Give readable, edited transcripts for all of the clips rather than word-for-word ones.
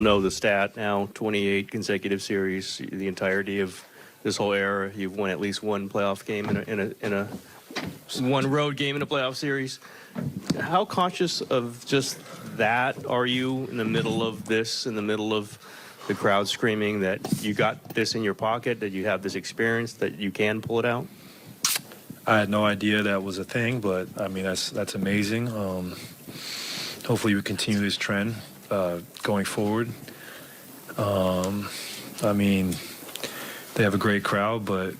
know the stat now, 28 consecutive series, the entirety of this whole era. You've won at least one playoff game in a one road game in a playoff series. How conscious of just that are you in the middle of this, in the middle of the crowd screaming that you got this in your pocket, that you have this experience, that you can pull it out? I had no idea that was a thing, but I mean that's amazing. Hopefully we continue this trend going forward. I mean, they have a great crowd, but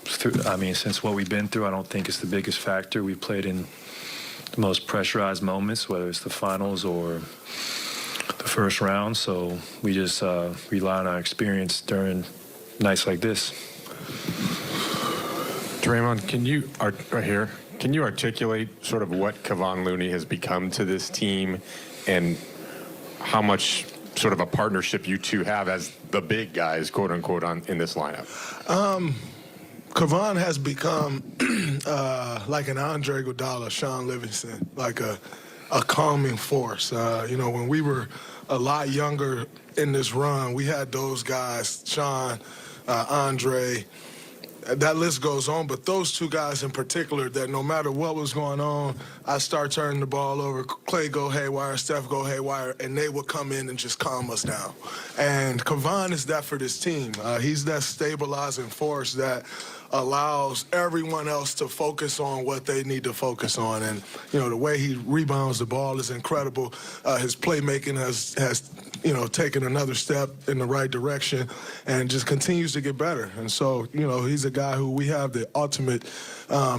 since what we've been through, I don't think it's the biggest factor. We played in the most pressurized moments, whether it's the finals or the first round. So we just rely on our experience during nights like this. Draymond, can you articulate sort of what Kevon Looney has become to this team and how much sort of a partnership you two have as the big guys, quote unquote, in this lineup? Kevon has become like an Andre Iguodala, Sean Livingston, like a calming force. When we were a lot younger in this run, we had those guys, Sean, Andre. That list goes on, but those two guys in particular, that no matter what was going on, I start turning the ball over, Klay go haywire, Steph go haywire, and they would come in and just calm us down. And Kevon is that for this team. He's that stabilizing force that allows everyone else to focus on what they need to focus on. And, the way he rebounds the ball is incredible. His playmaking has taken another step in the right direction and just continues to get better. And so, he's a guy who we have the ultimate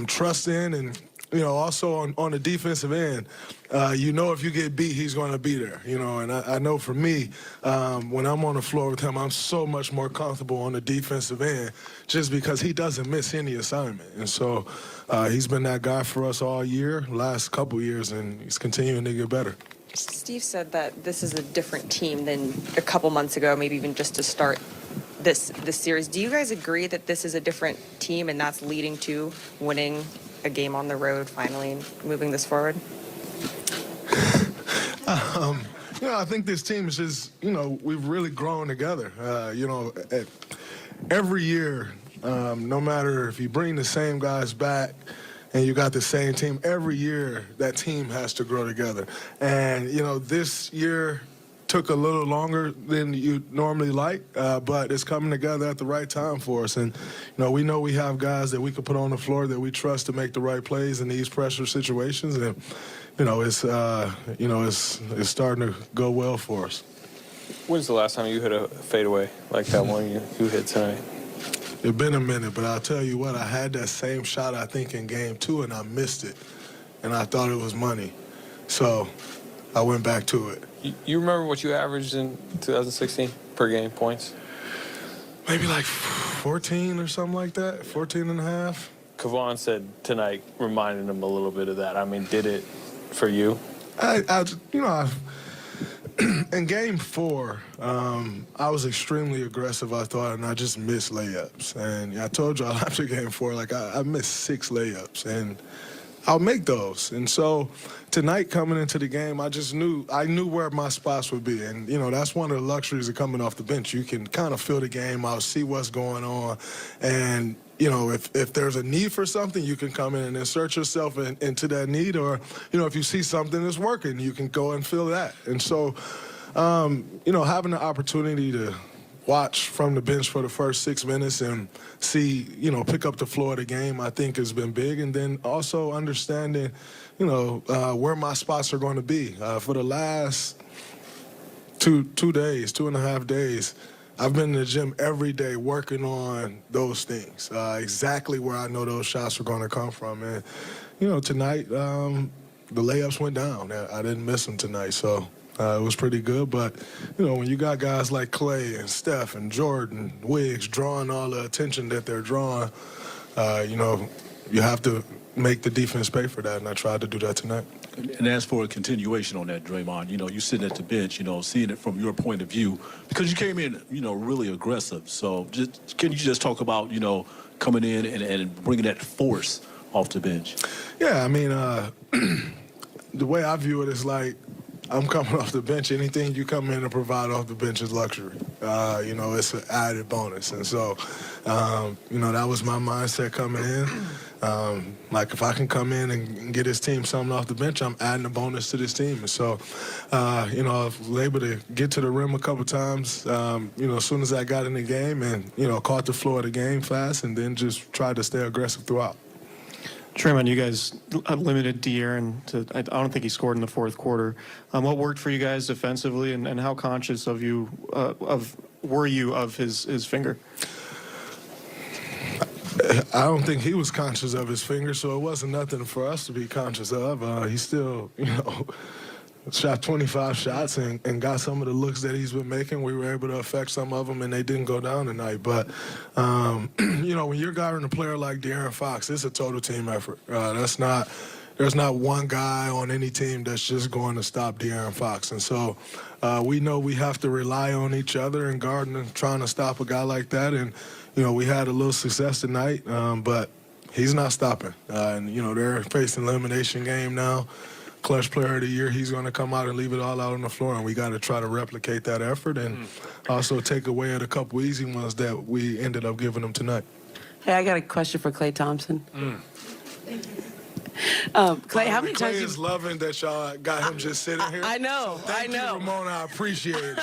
trust in. And, also on the defensive end, if you get beat, he's going to be there, and I know for me, when I'm on the floor with him, I'm so much more comfortable on the defensive end just because he doesn't miss any assignment. And so he's been that guy for us all year, last couple years, and he's continuing to get better. Steve said that this is a different team than a couple months ago, maybe even just to start this series. Do you guys agree that this is a different team and that's leading to winning a game on the road, finally moving this forward? I think this team is just, we've really grown together. Every year, no matter if you bring the same guys back and you got the same team, every year that team has to grow together. And, this year took a little longer than you normally like, but it's coming together at the right time for us. And, we know we have guys that we can put on the floor that we trust to make the right plays in these pressure situations. And, it's starting to go well for us. When's the last time you hit a fadeaway like that one you hit tonight? It's been a minute, but I'll tell you what, I had that same shot, I think, in game 2, and I missed it. And I thought it was money. So I went back to it. You remember what you averaged in 2016 per game points? Maybe like 14 or something like that, 14 and a half. Kevon said tonight reminded him a little bit of that. I mean, did it for you? In game 4, I was extremely aggressive, I thought, and I just missed layups. And I told y'all after game 4, I missed 6 layups, and I'll make those. And so tonight coming into the game, I knew where my spots would be. And, that's one of the luxuries of coming off the bench. You can kind of feel the game out, see what's going on. And, if there's a need for something, you can come in and insert yourself into that need. Or, if you see something that's working, you can go and fill that. And so, having the opportunity to watch from the bench for the first 6 minutes and see, pick up the flow of the game, I think has been big. And then also understanding, where my spots are going to be. For the last 2.5 days, I've been in the gym every day working on those things, exactly where I know those shots are going to come from. And, tonight, the layups went down. I didn't miss them tonight, so it was pretty good. But, when you got guys like Klay and Steph and Jordan, Wiggs drawing all the attention that they're drawing, you have to make the defense pay for that, and I tried to do that tonight. And as for a continuation on that, Draymond, you sitting at the bench, seeing it from your point of view, because you came in, really aggressive. So can you just talk about, coming in and bringing that force off the bench? Yeah, I mean, the way I view it is like, I'm coming off the bench. Anything you come in and provide off the bench is luxury. It's an added bonus. And so, that was my mindset coming in. If I can come in and get this team something off the bench, I'm adding a bonus to this team. And so, I was able to get to the rim a couple times, as soon as I got in the game and, caught the flow of the game fast and then just tried to stay aggressive throughout. Draymond, you guys limited De'Aaron to, I don't think he scored in the fourth quarter. What worked for you guys defensively, and how conscious were you of his finger? I don't think he was conscious of his finger, so it wasn't nothing for us to be conscious of. He still, shot 25 shots and got some of the looks that he's been making. We were able to affect some of them, and they didn't go down tonight. But, when you're guarding a player like De'Aaron Fox, it's a total team effort. There's not one guy on any team that's just going to stop De'Aaron Fox. And so we know we have to rely on each other in guarding and trying to stop a guy like that. And, we had a little success tonight, but he's not stopping. They're facing an elimination game now. Clutch player of the year, he's going to come out and leave it all out on the floor, and we got to try to replicate that effort and also take away at a couple easy ones that we ended up giving them tonight. Hey, I got a question for Klay Thompson. Klay, how many Klay times is loving that y'all got him just sitting here. I know, Thank I know. you, Ramona. I appreciate it.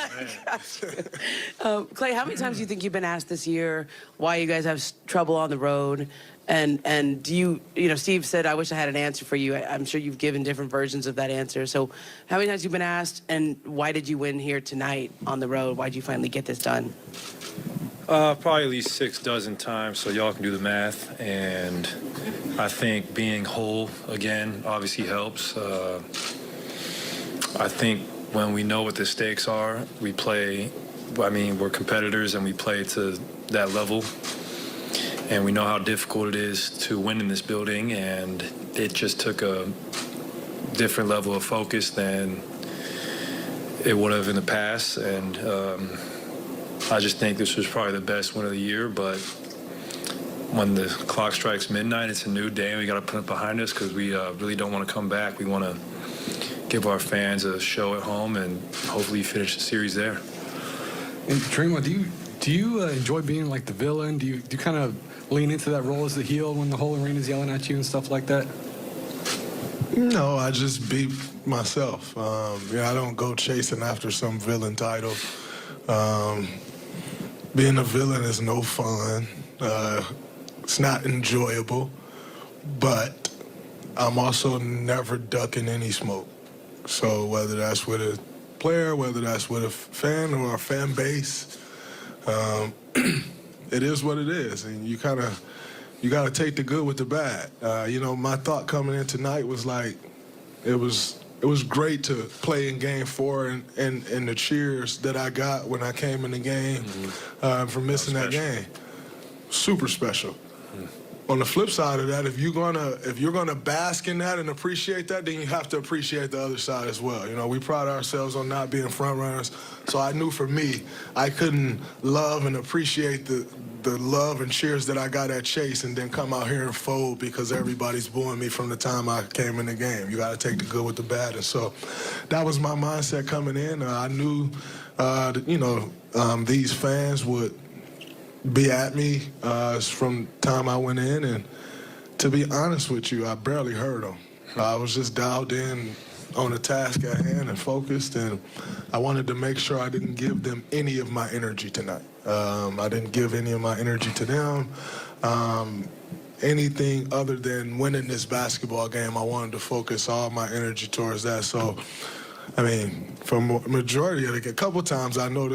Klay, how many times do you think you've been asked this year why you guys have trouble on the road? And do you, Steve said, I wish I had an answer for you. I'm sure you've given different versions of that answer. So how many times have you been asked, and why did you win here tonight on the road? Why did you finally get this done? Probably at least 6 dozen times, so y'all can do the math. And I think being whole again obviously helps. I think when we know what the stakes are, we play. We're competitors and we play to that level. And we know how difficult it is to win in this building, and it just took a different level of focus than it would have in the past. And I just think this was probably the best win of the year. But when the clock strikes midnight, it's a new day, and we got to put it behind us because we really don't want to come back. We want to give our fans a show at home and hopefully finish the series there. And Draymond, do you enjoy being like the villain? Do you kind of lean into that role as the heel when the whole arena's yelling at you and stuff like that? No, I just be myself. I don't go chasing after some villain title. Being a villain is no fun. It's not enjoyable, but I'm also never ducking any smoke. So whether that's with a player, whether that's with a fan or a fan base, it is what it is, and you got to take the good with the bad. My thought coming in tonight was like, it was great to play in Game 4 and the cheers that I got when I came in the game for missing that game. Super special. On the flip side of that, if you're gonna bask in that and appreciate that, then you have to appreciate the other side as well. We pride ourselves on not being front runners, so I knew for me, I couldn't love and appreciate the love and cheers that I got at Chase and then come out here and fold because everybody's booing me from the time I came in the game. You got to take the good with the bad, and so that was my mindset coming in. I knew, these fans would be at me from the time I went in, and to be honest with you, I barely heard them. I was just dialed in on the task at hand and focused, and I wanted to make sure I didn't give them any of my energy tonight. I didn't give any of my energy to them. Anything other than winning this basketball game, I wanted to focus all my energy towards that. So, for majority of it, a couple times I noticed